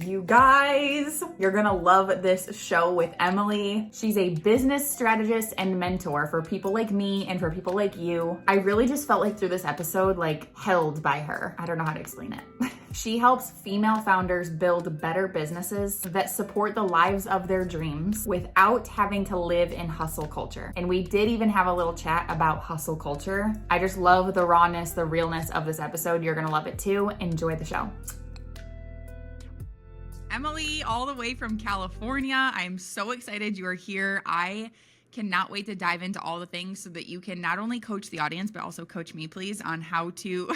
You guys, you're gonna love this show with Emily. She's a business strategist and mentor for people like me and for people like you. I really just felt like through this episode, like held by her. I don't know how to explain it. She helps female founders build better businesses that support the lives of their dreams without having to live in hustle culture. And we did even have a little chat about hustle culture. I just love the rawness, the realness of this episode. You're gonna love it too. Enjoy the show. Emily, all the way from California. I'm so excited you are here. I cannot wait to dive into all the things so that you can not only coach the audience, but also coach me, please, on how to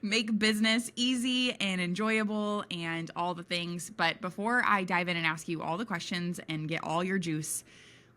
make business easy and enjoyable and all the things. But before I dive in and ask you all the questions and get all your juice,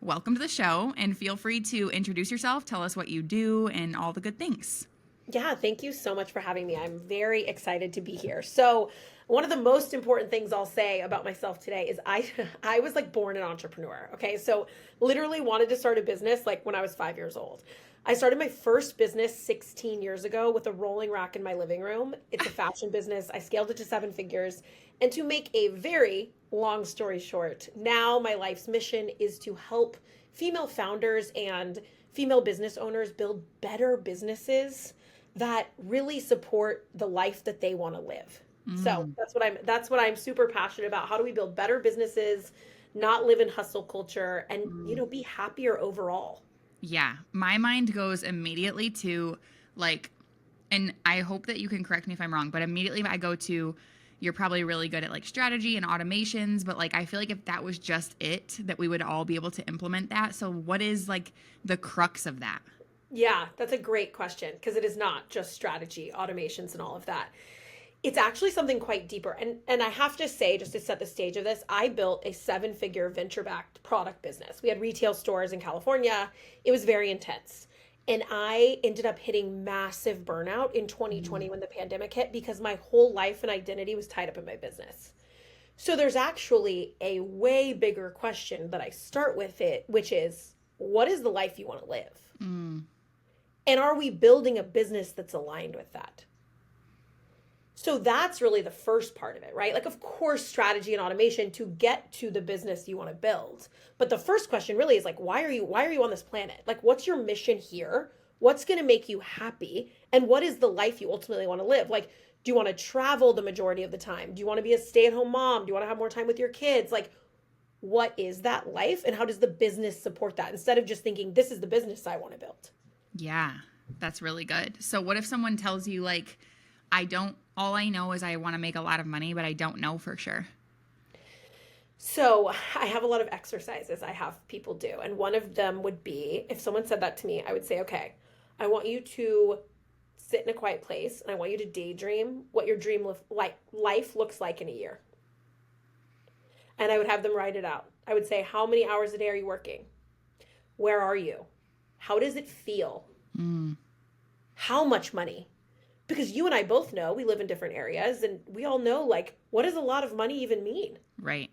welcome to the show and feel free to introduce yourself, tell us what you do and all the good things. Yeah, thank you so much for having me. I'm very excited to be here. So one of the most important things I'll say about myself today is I was like born an entrepreneur. Okay. So literally wanted to start a business like when I was 5 years old. I started my first business 16 years ago with a rolling rack in my living room. It's a fashion business. I scaled it to 7 figures. And to make a very long story short, now my life's mission is to help female founders and female business owners build better businesses that really support the life that they want to live. So that's what I'm super passionate about. How do we build better businesses, not live in hustle culture, and be happier overall? Yeah, my mind goes immediately to like, and I hope that you can correct me if I'm wrong, but immediately I go to, you're probably really good at like strategy and automations, but like I feel like if that was just it, that we would all be able to implement that. So what is like the crux of that? Yeah, that's a great question because it is not just strategy, automations, and all of that. It's actually something quite deeper. And I have to say, just to set the stage of this, I built a 7-figure venture-backed product business. We had retail stores in California. It was very intense. And I ended up hitting massive burnout in 2020 when the pandemic hit because my whole life and identity was tied up in my business. So there's actually a way bigger question that I start with it, which is, what is the life you want to live? And are we building a business that's aligned with that? So that's really the first part of it, right? Like, of course, strategy and automation to get to the business you want to build. But the first question really is like, why are you on this planet? Like, what's your mission here? What's going to make you happy? And what is the life you ultimately want to live? Like, do you want to travel the majority of the time? Do you want to be a stay-at-home mom? Do you want to have more time with your kids? Like, what is that life? And how does the business support that? Instead of just thinking, this is the business I want to build. Yeah, that's really good. So what if someone tells you like, all I know is I want to make a lot of money, but I don't know for sure? So I have a lot of exercises I have people do. And one of them would be, if someone said that to me, I would say, okay, I want you to sit in a quiet place and I want you to daydream what your dream life looks like in a year. And I would have them write it out. I would say, how many hours a day are you working? Where are you? How does it feel? How much money? Because you and I both know we live in different areas and we all know, like, what does a lot of money even mean? Right.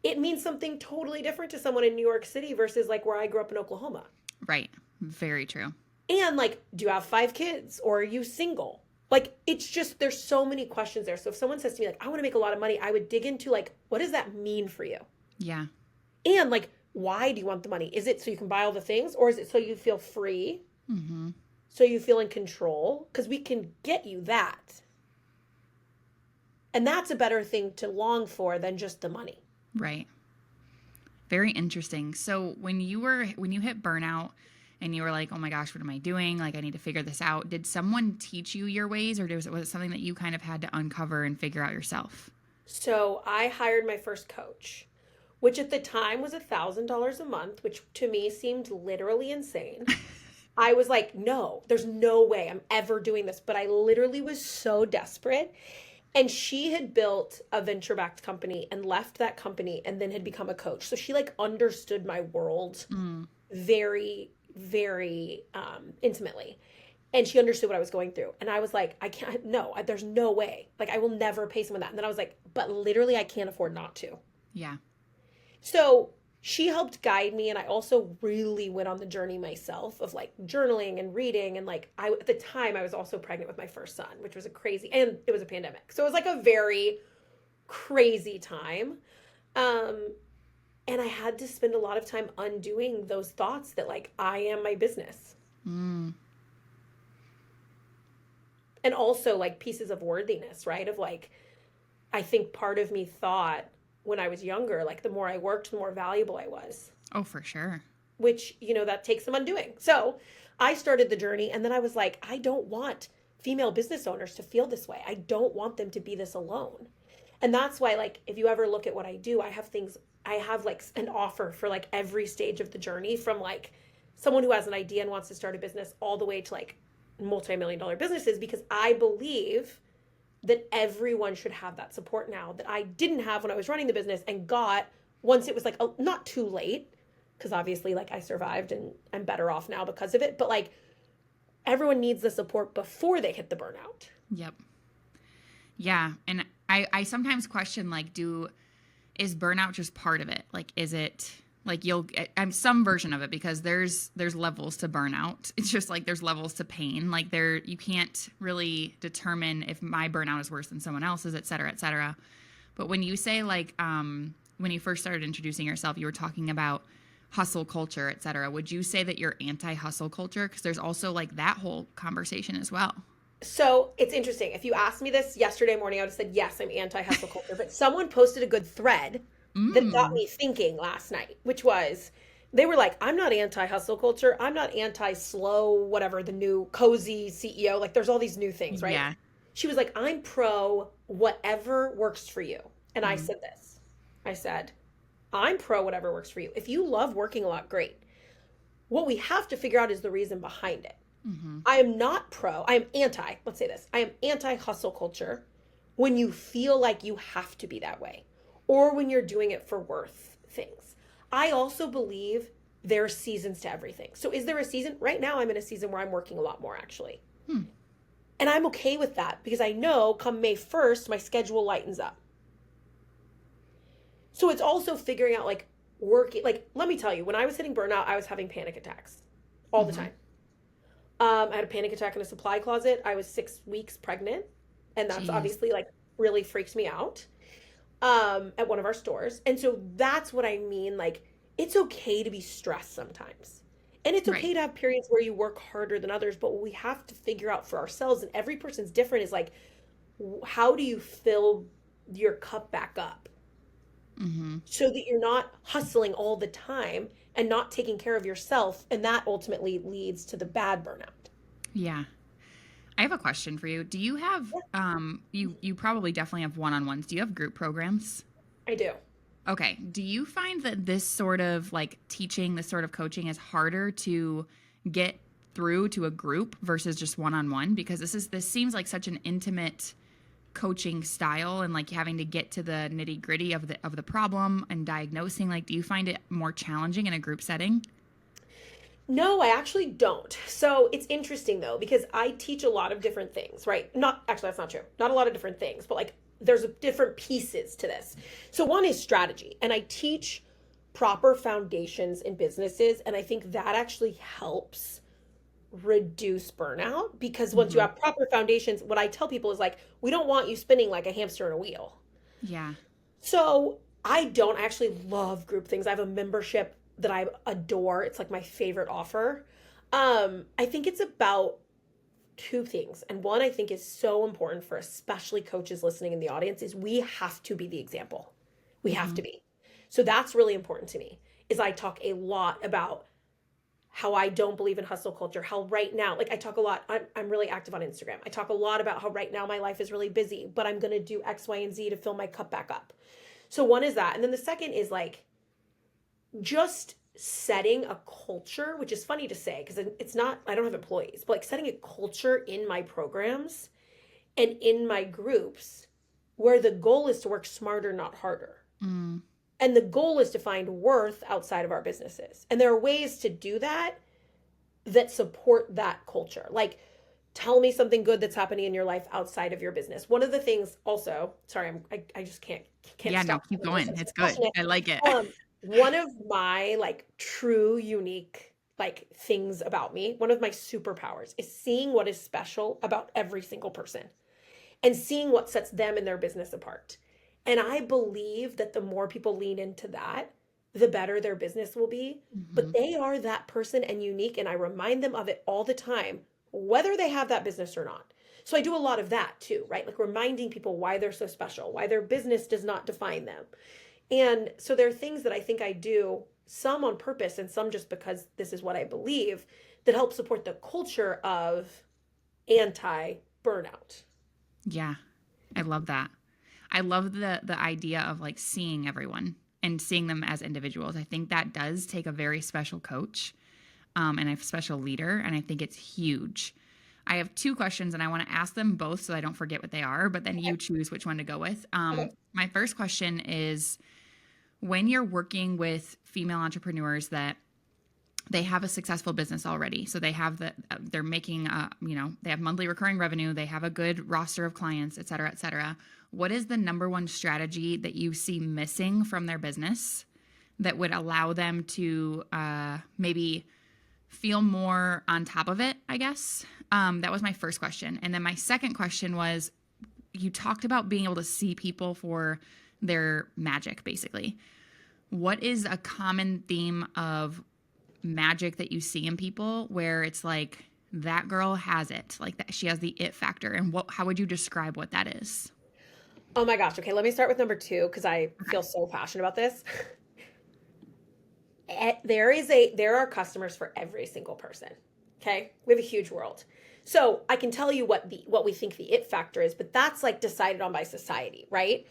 It means something totally different to someone in New York City versus like where I grew up in Oklahoma. Right. Very true. And like, do you have 5 kids or are you single? Like, it's just, there's so many questions there. So if someone says to me, like, I want to make a lot of money, I would dig into like, what does that mean for you? Yeah. And like, why do you want the money? Is it so you can buy all the things or is it so you feel free? So you feel in control? Because we can get you that. And that's a better thing to long for than just the money. Right. Very interesting. So when you hit burnout and you were like, oh my gosh, what am I doing? Like, I need to figure this out. Did someone teach you your ways or was it something that you kind of had to uncover and figure out yourself? So I hired my first coach, which at the time was $1,000 a month, which to me seemed literally insane. I was like, no, there's no way I'm ever doing this. But I literally was so desperate. And she had built a venture-backed company and left that company and then had become a coach. So she like understood my world very, very intimately. And she understood what I was going through. And I was like, I can't, no, there's no way. Like, I will never pay someone that. And then I was like, but literally I can't afford not to. Yeah. So she helped guide me. And I also really went on the journey myself of like journaling and reading. And like, at the time I was also pregnant with my first son, which was and it was a pandemic. So it was like a very crazy time. Um, and I had to spend a lot of time undoing those thoughts that like I am my business. Mm. And also like pieces of worthiness, right? Of like, I think part of me thought when I was younger, like the more I worked, the more valuable I was, Oh, for sure. which, that takes some undoing. So I started the journey and then I was like, I don't want female business owners to feel this way. I don't want them to be this alone. And that's why, like, if you ever look at what I do, I have like an offer for like every stage of the journey from like someone who has an idea and wants to start a business all the way to like multi-million dollar businesses, because I believe that everyone should have that support now that I didn't have when I was running the business and got once it was like not too late, because obviously like I survived and I'm better off now because of it, but like everyone needs the support before they hit the burnout. Yep. Yeah. And I sometimes question, like, is burnout just part of it? Like, is it like I'm some version of it, because there's levels to burnout. It's just like there's levels to pain. Like you can't really determine if my burnout is worse than someone else's, et cetera, et cetera. But when you say like, when you first started introducing yourself, you were talking about hustle culture, et cetera. Would you say that you're anti-hustle culture? Because there's also like that whole conversation as well. So it's interesting. If you asked me this yesterday morning, I would have said, yes, I'm anti-hustle culture. But someone posted a good thread that got Mm. me thinking last night, which was they were like, I'm not anti-hustle culture. I'm not anti-slow, whatever, the new cozy CEO. Like there's all these new things, right? Yeah. She was like, I'm pro whatever works for you. And I Mm. said this. I said, I'm pro whatever works for you. If you love working a lot, great. What we have to figure out is the reason behind it. Mm-hmm. I am not pro, I am anti, let's say this. I am anti hustle culture when you feel like you have to be that way or when you're doing it for worth things. I also believe there are seasons to everything. So is there a season? Right now I'm in a season where I'm working a lot more actually. Hmm. And I'm okay with that because I know come May 1st, my schedule lightens up. So it's also figuring out like working, like, let me tell you, when I was hitting burnout, I was having panic attacks all the Mm-hmm. time. I had a panic attack in a supply closet. I was 6 weeks pregnant, and that's Jeez. obviously like really freaked me out at one of our stores. And so that's what I mean. Like, it's okay to be stressed sometimes. And it's Right. okay to have periods where you work harder than others, but what we have to figure out for ourselves, and every person's different, is like, how do you fill your cup back up Mm-hmm. so that you're not hustling all the time and not taking care of yourself? And that ultimately leads to the bad burnout. Yeah. I have a question for you. Do you have you probably definitely have one-on-ones. Do you have group programs? I do. Okay. Do you find that this sort of like teaching, this sort of coaching is harder to get through to a group versus just one-on-one? Because this seems like such an intimate coaching style, and like having to get to the nitty-gritty of the problem and diagnosing. Like, do you find it more challenging in a group setting? No, I actually don't. So it's interesting though, because I teach a lot of different things, right? Not actually, that's not true. Not a lot of different things, but like there's different pieces to this. So one is strategy, and I teach proper foundations in businesses. And I think that actually helps reduce burnout because once you Mm-hmm. have proper foundations, what I tell people is like, we don't want you spinning like a hamster in a wheel. Yeah. So I actually love group things. I have a membership that I adore. It's like my favorite offer. I think it's about two things. And one I think is so important for especially coaches listening in the audience is we have to be the example. We have Mm-hmm. to be. So that's really important to me. Is I talk a lot about how I don't believe in hustle culture, how right now, like I talk a lot, I'm really active on Instagram. I talk a lot about how right now my life is really busy, but I'm going to do X, Y, and Z to fill my cup back up. So one is that. And then the second is like just setting a culture, which is funny to say because it's not, I don't have employees, but like setting a culture in my programs and in my groups where the goal is to work smarter, not harder. Mm. And the goal is to find worth outside of our businesses. And there are ways to do that that support that culture. Like, tell me something good that's happening in your life outside of your business. One of the things also, sorry, I just can't Yeah, no, stop. keep going. I'm so It's good. passionate. I like it. One of my like true unique like things about me, one of my superpowers is seeing what is special about every single person and seeing what sets them and their business apart. And I believe that the more people lean into that, the better their business will be. But they are that person and unique. And I remind them of it all the time, whether they have that business or not. So I do a lot of that too, right? Like reminding people why they're so special, why their business does not define them. And so there are things that I think I do, some on purpose and some just because this is what I believe, that help support the culture of anti burnout. Yeah. I love that. I love the idea of like seeing everyone and seeing them as individuals. I think that does take a very special coach and a special leader. And I think it's huge. I have two questions and I want to ask them both so I don't forget what they are, but then you choose which one to go with. My first question is, when you're working with female entrepreneurs that they have a successful business already, so they have they're making, they have monthly recurring revenue, they have a good roster of clients, et cetera, et cetera. What is the number one strategy that you see missing from their business that would allow them to maybe feel more on top of it, I guess? That was my first question. And then my second question was, you talked about being able to see people for their magic, basically. What is a common theme of magic that you see in people where it's like, that girl has it, like that she has the it factor? And how would you describe what that is? Oh my gosh. Okay, let me start with number two because I feel so passionate about this. There are customers for every single person. Okay, we have a huge world. So I can tell you what we think the it factor is, but that's like decided on by society, right?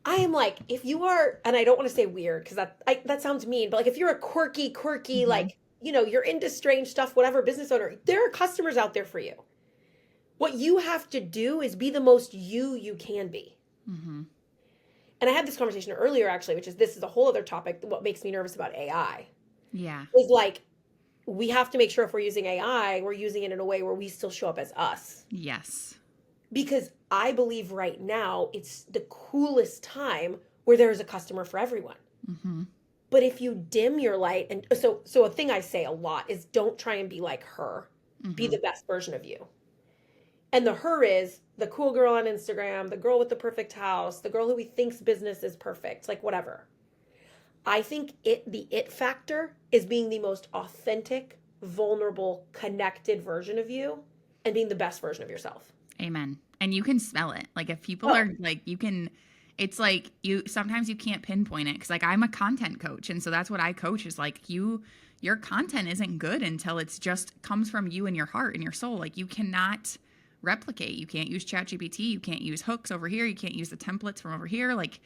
I am like, if you are, and I don't want to say weird because that sounds mean, but like if you're a quirky, like, you're into strange stuff, whatever, business owner, there are customers out there for you. What you have to do is be the most you can be. Mm-hmm. And I had this conversation earlier, actually, this is a whole other topic. What makes me nervous about AI Yeah. is like, we have to make sure if we're using AI, we're using it in a way where we still show up as us. Yes. Because I believe right now it's the coolest time where there is a customer for everyone. Mm-hmm. But if you dim your light, and so a thing I say a lot is don't try and be like her. Mm-hmm. Be the best version of you. And the her is the cool girl on Instagram, the girl with the perfect house, the girl who thinks business is perfect, like whatever. I think the it factor is being the most authentic, vulnerable, connected version of you and being the best version of yourself. Amen. And you can smell it. Like if people are like, it's like sometimes you can't pinpoint it. Cause like I'm a content coach. And so that's what I coach is like your content isn't good until it's just comes from you and your heart and your soul. Like you cannot replicate. You can't use ChatGPT. You can't use hooks over here. You can't use the templates from over here. Like,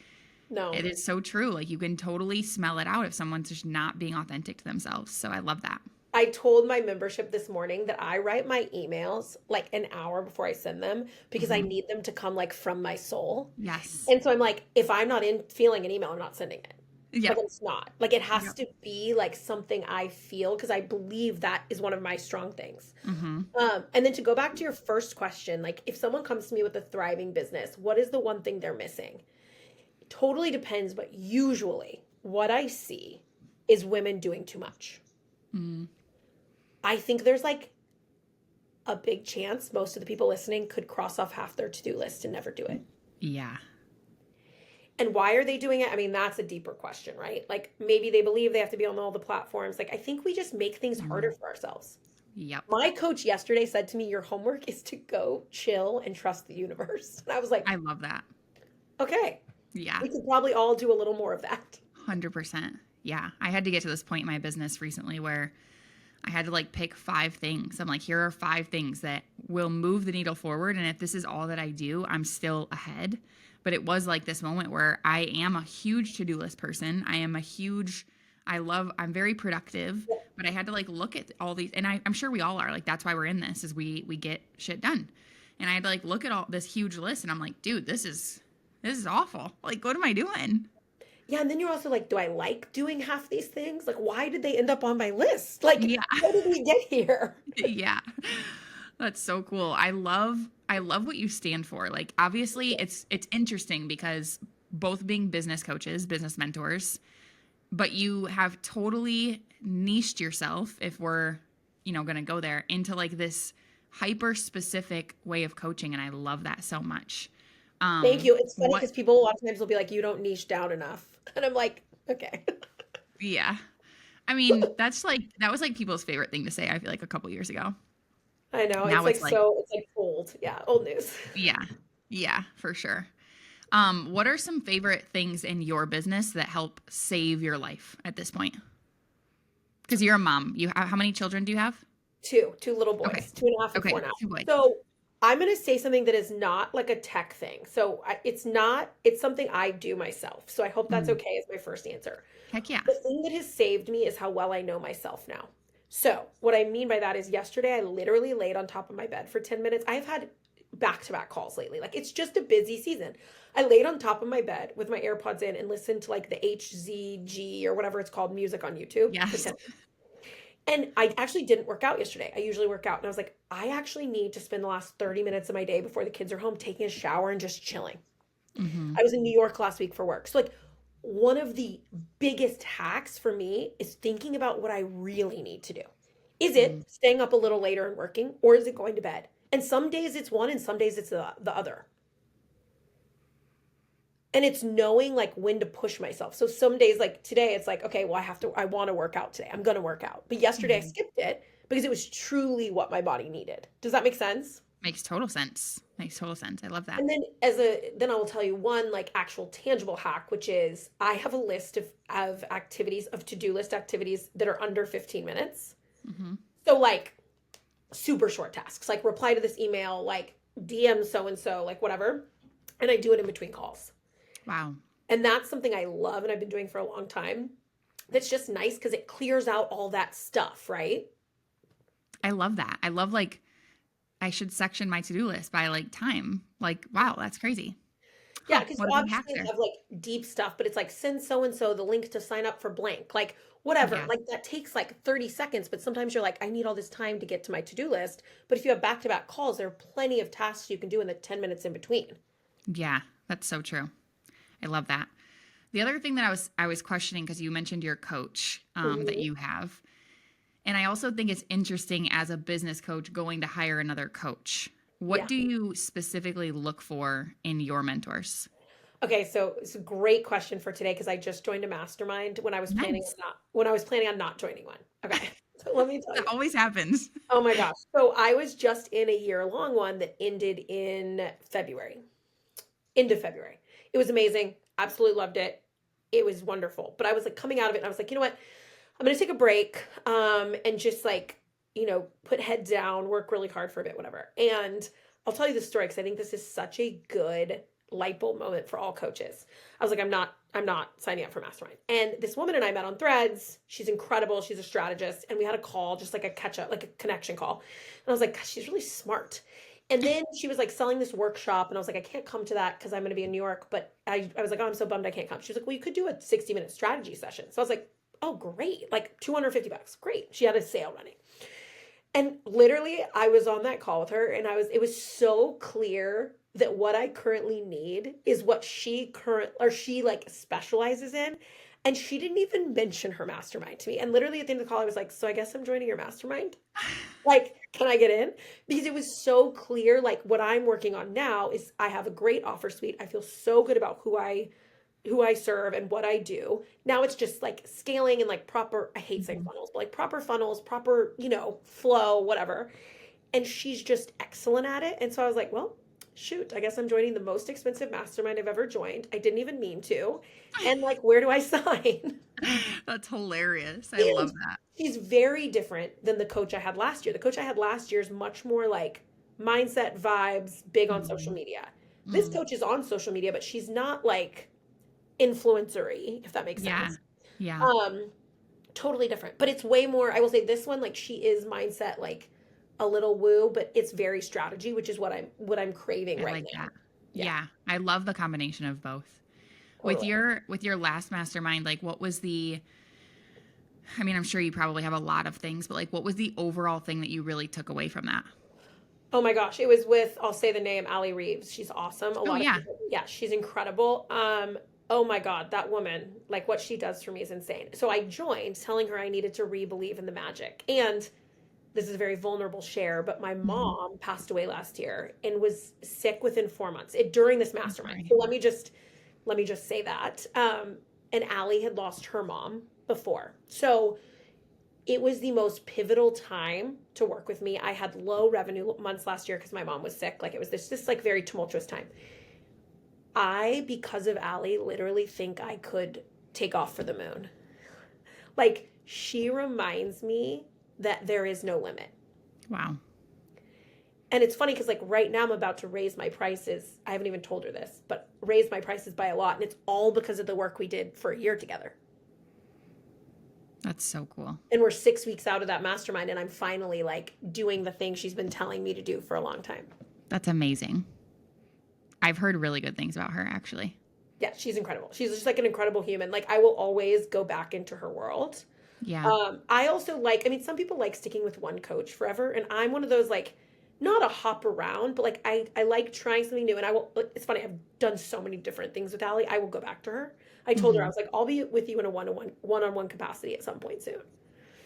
no, it is so true. Like you can totally smell it out if someone's just not being authentic to themselves. So I love that. I told my membership this morning that I write my emails like an hour before I send them because I need them to come like from my soul. Yes. And so I'm like, if I'm not feeling an email, I'm not sending it. Yeah. But it's not. Like it has to be like something I feel because I believe that is one of my strong things. Mm-hmm. And then to go back to your first question, like if someone comes to me with a thriving business, what is the one thing they're missing? It totally depends, but usually what I see is women doing too much. Mm. I think there's like a big chance most of the people listening could cross off half their to-do list and never do it. Yeah. And why are they doing it? I mean, that's a deeper question, right? Like maybe they believe they have to be on all the platforms. Like I think we just make things harder for ourselves. Yep. My coach yesterday said to me, your homework is to go chill and trust the universe. And I was like, I love that. Okay. Yeah. We could probably all do a little more of that. 100%. Yeah. I had to get to this point in my business recently where I had to like pick 5 things. I'm like, here are 5 things that will move the needle forward. And if this is all that I do, I'm still ahead. But it was like this moment where I am a huge to-do list person. I'm very productive, but I had to like look at all these, and I'm sure we all are, like, that's why we're in this, is we get shit done. And I had to like look at all this huge list and I'm like, dude, this is awful. Like, what am I doing? Yeah. And then you're also like, do I like doing half these things? Like, why did they end up on my list? Like, how did we get here? Yeah. That's so cool. I love what you stand for. Like, obviously it's interesting because both being business coaches, business mentors, but you have totally niched yourself, if we're, going to go there, into like this hyper specific way of coaching. And I love that so much. Thank you. It's funny What? because people a lot of times will be like, you don't niche down enough. And I'm like, okay. Yeah. I mean, that was like people's favorite thing to say, I feel like a couple years ago. I know. Now it's like, It's like old. Yeah, old news. yeah. Yeah, for sure. What are some favorite things in your business that help save your life at this point? Because you're a mom. How many children do you have? Two little Okay. boys, 2.5 and Okay. 4 now. 2 boys. So I'm going to say something that is not like a tech thing. So it's not, it's something I do myself. So I hope that's Mm. okay as my first answer. Heck yeah. The thing that has saved me is how well I know myself now. So what I mean by that is yesterday I literally laid on top of my bed for 10 minutes. I've had back-to-back calls lately. Like it's just a busy season. I laid on top of my bed with my AirPods in and listened to like the HZG or whatever it's called music on YouTube. Yes. And I actually didn't work out yesterday. I usually work out. And I was like, I actually need to spend the last 30 minutes of my day before the kids are home taking a shower and just chilling. Hmm. I was in New York last week for work. So, like, one of the biggest hacks for me is thinking about what I really need to do. Is it staying up a little later and working, or is it going to bed? And some days it's one, and some days it's the other. And it's knowing like when to push myself. So some days, like today, it's like, okay, well, I want to work out today. I'm going to work out. But yesterday I Hmm. skipped it because it was truly what my body needed. Does that make sense? Makes total sense. Makes total sense. I love that. And then then I will tell you one like actual tangible hack, which is I have a list of activities, of to-do list activities that are under 15 minutes. Hmm. So like super short tasks, like reply to this email, like DM so-and-so, like whatever. And I do it in between calls. Wow. And that's something I love and I've been doing for a long time. That's just nice because it clears out all that stuff, right? I love that. I love like I should section my to-do list by like time. Like, wow, that's crazy. Yeah, Huh, because what you a big hack obviously there. have like deep stuff, but it's like send so and so the link to sign up for blank, like whatever. Yeah. Like that takes like 30 seconds, but sometimes you're like, I need all this time to get to my to-do list. But if you have back-to-back calls, there are plenty of tasks you can do in the 10 minutes in between. Yeah, that's so true. I love that. The other thing that I was questioning because you mentioned your coach that Mhm. you have, and I also think it's interesting as a business coach going to hire another coach. What Yeah. do you specifically look for in your mentors? Okay, so it's a great question for today because I just joined a mastermind Nice. when I was planning on not joining one. Okay. So let me tell That you. always happens. Oh my gosh. So I was just in a year-long one that ended in February. End of February. It was amazing. Absolutely loved it. It was wonderful. But I was like coming out of it and I was like, you know what? I'm gonna take a break, and just like, put head down, work really hard for a bit, whatever. And I'll tell you the story because I think this is such a good light bulb moment for all coaches. I was like, I'm not signing up for mastermind. And this woman and I met on Threads. She's incredible. She's a strategist. And we had a call, just like a catch up, like a connection call. And I was like, gosh, she's really smart. And then she was like selling this workshop, and I was like, I can't come to that because I'm going to be in New York. But I was like, oh, I'm so bummed I can't come. She was like, well, you could do a 60-minute strategy session. So I was like, oh, great. Like $250. Great. She had a sale running. And literally, I was on that call with her, and it was so clear that what I currently need is what she like specializes in. And she didn't even mention her mastermind to me. And literally at the end of the call, I was like, so I guess I'm joining your mastermind. Like, can I get in? Because it was so clear. Like, what I'm working on now is I have a great offer suite. I feel so good about who I serve and what I do. Now it's just like scaling and like proper, I hate saying Mhm. funnels, but like proper funnels, proper, flow, whatever. And she's just excellent at it. And so I was like, well, shoot, I guess I'm joining the most expensive mastermind I've ever joined. I didn't even mean to. And like, where do I sign? That's hilarious. I And love that. she's very different than the coach I had last year. The coach I had last year is much more like mindset vibes, big on social Mhm. media. This Mm. coach is on social media, but she's not like influencery, if that makes Yeah. sense. Yeah. Um, Totally different. But it's way more, I will say this one, like she is mindset like a little woo, but it's very strategy, which is what I'm craving I right like now. that. Yeah, Yeah. I love the combination of both. With totally. your last mastermind, like what was I mean, I'm sure you probably have a lot of things, but like what was the overall thing that you really took away from that? Oh my gosh, it was with, I'll say the name, Allie Reeves. She's awesome. A Oh lot of yeah. people, yeah, she's incredible. Oh my God, that woman, like what she does for me is insane. So I joined telling her I needed to re-believe in the magic. And this is a very vulnerable share, but my mom passed away last year and was sick within 4 months during this mastermind. So let me just say that. And Allie had lost her mom before. So it was the most pivotal time to work with me. I had low revenue months last year because my mom was sick. Like it was this like very tumultuous time. I, because of Allie, literally think I could take off for the moon. Like she reminds me that there is no limit. Wow. And it's funny because like right now I'm about to raise my prices. I haven't even told her this, but raise my prices by a lot. And it's all because of the work we did for a year together. That's so cool. And we're 6 weeks out of that mastermind and I'm finally like doing the thing she's been telling me to do for a long time. That's amazing. I've heard really good things about her, actually. Yeah, she's incredible. She's just like an incredible human. Like I will always go back into her world. Yeah. I also like, I mean, some people like sticking with one coach forever. And I'm one of those like, not a hop around, but like I like trying something new. And I will, it's funny, I've done so many different things with Allie. I will go back to her. I told her, I was like, I'll be with you in a one-on-one capacity at some point soon.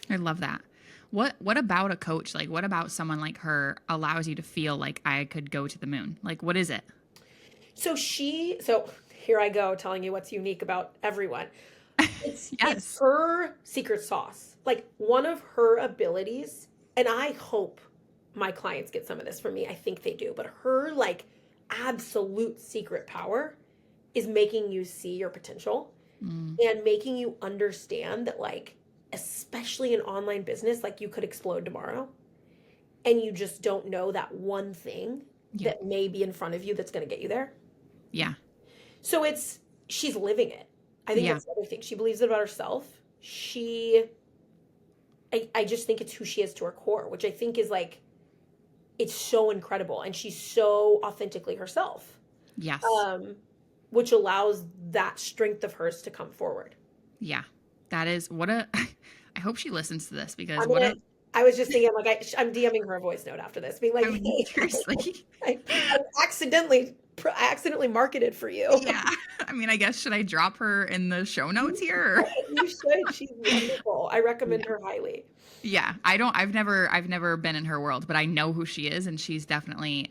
I love that. What about a coach? Like, what about someone like her allows you to feel like I could go to the moon? Like, what is it? So here I go telling you what's unique about everyone. Yes. It's her secret sauce. Like one of her abilities, and I hope my clients get some of this from me. I think they do, but her like absolute secret power is making you see your potential and making you understand that like, especially in online business, like you could explode tomorrow and you just don't know that one thing that may be in front of you that's going to get you there. Yeah. So she's living it. I think that's the other thing. She believes it about herself. I just think it's who she is to her core, which I think is like, it's so incredible. And she's so authentically herself. Yes. Which allows that strength of hers to come forward. Yeah. That is I hope she listens to this because I was just thinking like I'm DMing her a voice note after this being like, hey, seriously. I accidentally marketed for you. Yeah. I mean, I guess should I drop her in the show notes here? You should. She's wonderful. I recommend her highly. Yeah. I've never been in her world, but I know who she is and she's definitely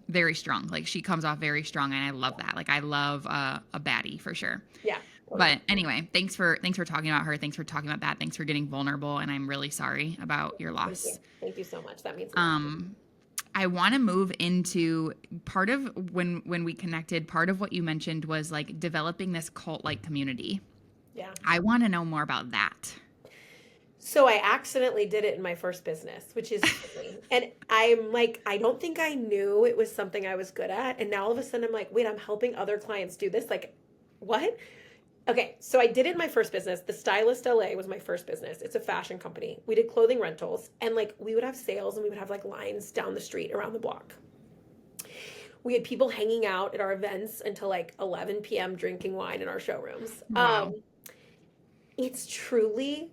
very strong. Like she comes off very strong and I love that. Like I love a baddie for sure. Yeah. But anyway, thanks for talking about her. Thanks for talking about that. Thanks for getting vulnerable. And I'm really sorry about your loss. Thank you so much. That means a lot. I want to move into part of when we connected, part of what you mentioned was like developing this cult-like community. Yeah. I want to know more about that. So I accidentally did it in my first business, which is funny. And I'm like, I don't think I knew it was something I was good at. And now all of a sudden I'm like, wait, I'm helping other clients do this. Like, what? Okay, so I did it in my first business. The Stylist LA was my first business. It's a fashion company. We did clothing rentals and like we would have sales and we would have like lines down the street around the block. We had people hanging out at our events until like 11 p.m. drinking wine in our showrooms. Wow. It's truly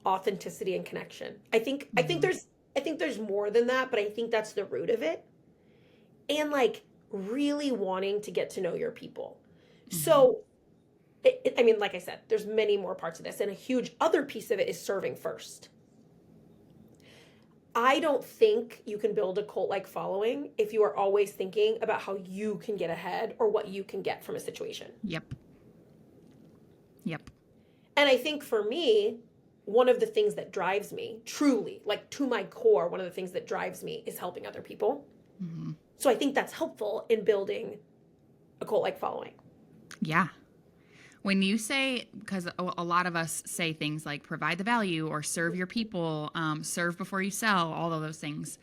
authenticity and connection. I think there's more than that, but I think that's the root of it. And like really wanting to get to know your people. So I mean, like I said, there's many more parts of this, and a huge other piece of it is serving first. I don't think you can build a cult-like following if you are always thinking about how you can get ahead or what you can get from a situation. Yep. And I think for me, one of the things that drives me, truly, like to my core, one of the things that drives me is helping other people. So I think that's helpful in building a cult-like following. Yeah. When you say, because a lot of us say things like provide the value or serve your people, serve before you sell, all of those things.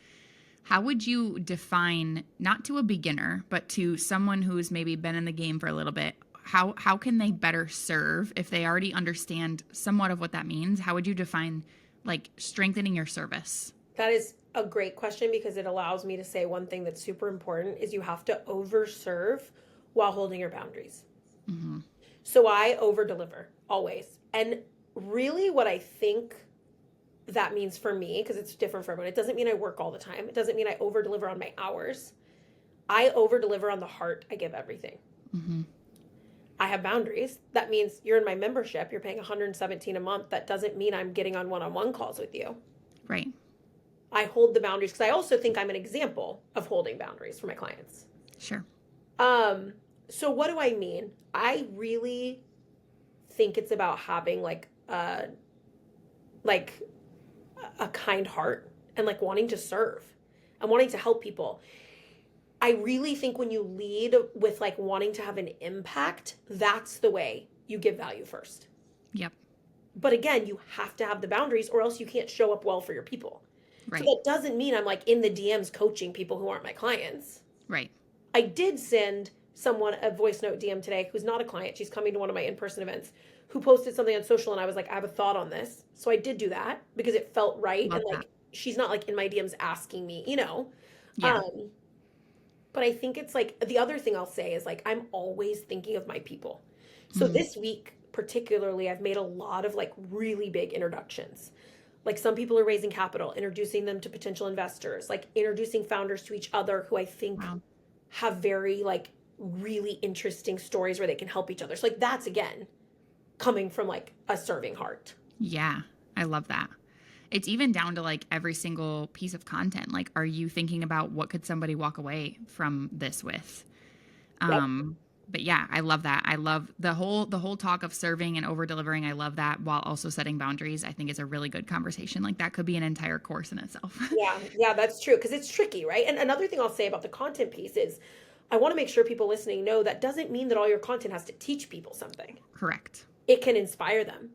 How would you define, not to a beginner, but to someone who's maybe been in the game for a little bit, how can they better serve if they already understand somewhat of what that means? How would you define like strengthening your service? That is a great question because it allows me to say one thing that's super important is you have to overserve while holding your boundaries. So I over-deliver always. And really what I think that means for me, because it's different for everyone, it doesn't mean I work all the time. It doesn't mean I over-deliver on my hours. I over-deliver on the heart. I give everything. I have boundaries. That means you're in my membership. You're paying $117 a month. That doesn't mean I'm getting on one-on-one calls with you. Right. I hold the boundaries because I also think I'm an example of holding boundaries for my clients. Sure. So what do I mean? I really think it's about having like a kind heart and like wanting to serve and wanting to help people. I really think when you lead with like wanting to have an impact, that's the way you give value first. Yep. But again, you have to have the boundaries or else you can't show up well for your people. Right. So that doesn't mean I'm like in the DMs coaching people who aren't my clients. Right. I did send someone a voice note DM today who's not a client. She's coming to one of my in-person events, who posted something on social, and I was like, I have a thought on this. So I did do that because it felt right. Love and like that. she's not like in my DMs asking me, you know. Yeah. But I think it's like the other thing I'll say is like I'm always thinking of my people. So this week particularly, I've made a lot of like really big introductions. Like some people are raising capital, introducing them to potential investors, like introducing founders to each other who I think Wow. have very like really interesting stories where they can help each other. So like that's again coming from like a serving heart. Yeah. I love that. It's even down to like every single piece of content. Like, are you thinking about what could somebody walk away from this with? Yep. But yeah, I love that. I love the whole talk of serving and over delivering. I love that, while also setting boundaries. I think it's a really good conversation. Like that could be an entire course in itself. Yeah, that's true because it's tricky, right? And another thing I'll say about the content piece is I want to make sure people listening know that doesn't mean that all your content has to teach people something. Correct. It can inspire them.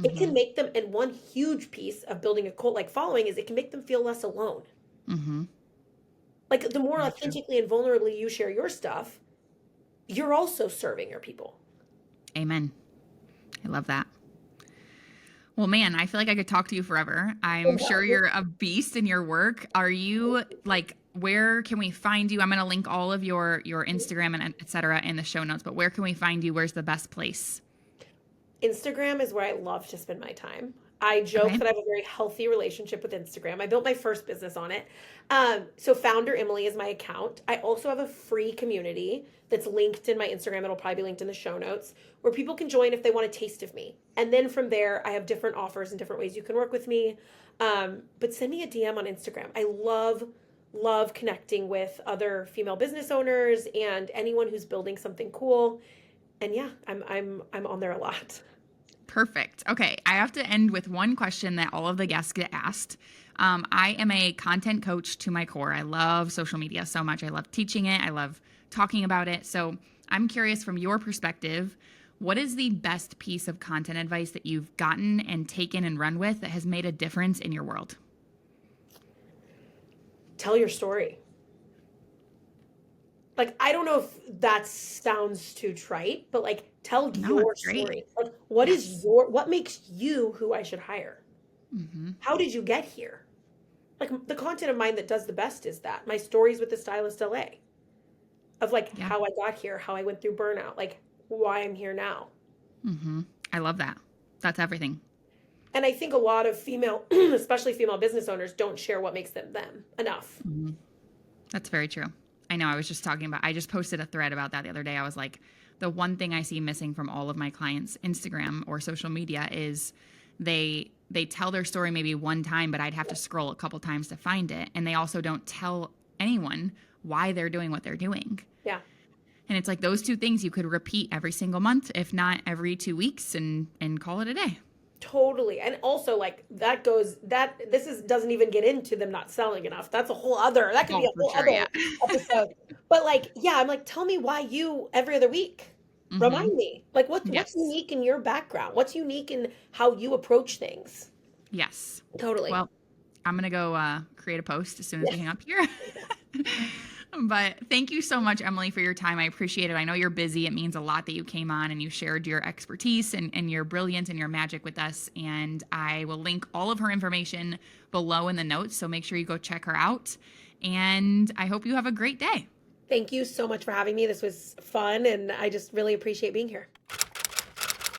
It can make them, and one huge piece of building a cult like following is it can make them feel less alone. Like the more authentically and vulnerably you share your stuff, you're also serving your people. Amen. I love that. Well, man, I feel like I could talk to you forever. I'm sure you're a beast in your work. Are you like, where can we find you? I'm going to link all of your Instagram and et cetera in the show notes, but where can we find you? Where's the best place? Instagram is where I love to spend my time. I joke that I have a very healthy relationship with Instagram. I built my first business on it. So Founder Emily is my account. I also have a free community that's linked in my Instagram. It'll probably be linked in the show notes where people can join if they want a taste of me. And then from there, I have different offers and different ways you can work with me. But send me a DM on Instagram. I love connecting with other female business owners and anyone who's building something cool. And yeah, I'm on there a lot. Perfect. Okay. I have to end with one question that all of the guests get asked. I am a content coach to my core. I love social media so much. I love teaching it. I love talking about it. So I'm curious, from your perspective, what is the best piece of content advice that you've gotten and taken and run with that has made a difference in your world? Tell your story. Like, I don't know if that sounds too trite, but like, tell your story. Like, what makes you who I should hire? How did you get here? Like, the content of mine that does the best is that my stories with the Stylist LA of like how I got here, how I went through burnout, like why I'm here now. I love that. That's everything. And I think a lot of female, especially female business owners, don't share what makes them enough. That's very true. I know. I just posted a thread about that the other day. I was like, the one thing I see missing from all of my clients' Instagram or social media is they tell their story maybe one time, but I'd have to scroll a couple times to find it. And they also don't tell anyone why they're doing what they're doing. Yeah. And it's like those two things you could repeat every single month, if not every 2 weeks, and call it a day. Totally. And also like doesn't even get into them not selling enough. That's a whole other, that could be a whole other episode. But like, yeah, I'm like, tell me why you every other week. Remind me. Like what's unique in your background? What's unique in how you approach things? Yes. Totally. Well, I'm going to go create a post as soon as we hang up here. But thank you so much, Emily, for your time. I appreciate it. I know you're busy. It means a lot that you came on and you shared your expertise and your brilliance and your magic with us. And I will link all of her information below in the notes. So make sure you go check her out. And I hope you have a great day. Thank you so much for having me. This was fun, and I just really appreciate being here.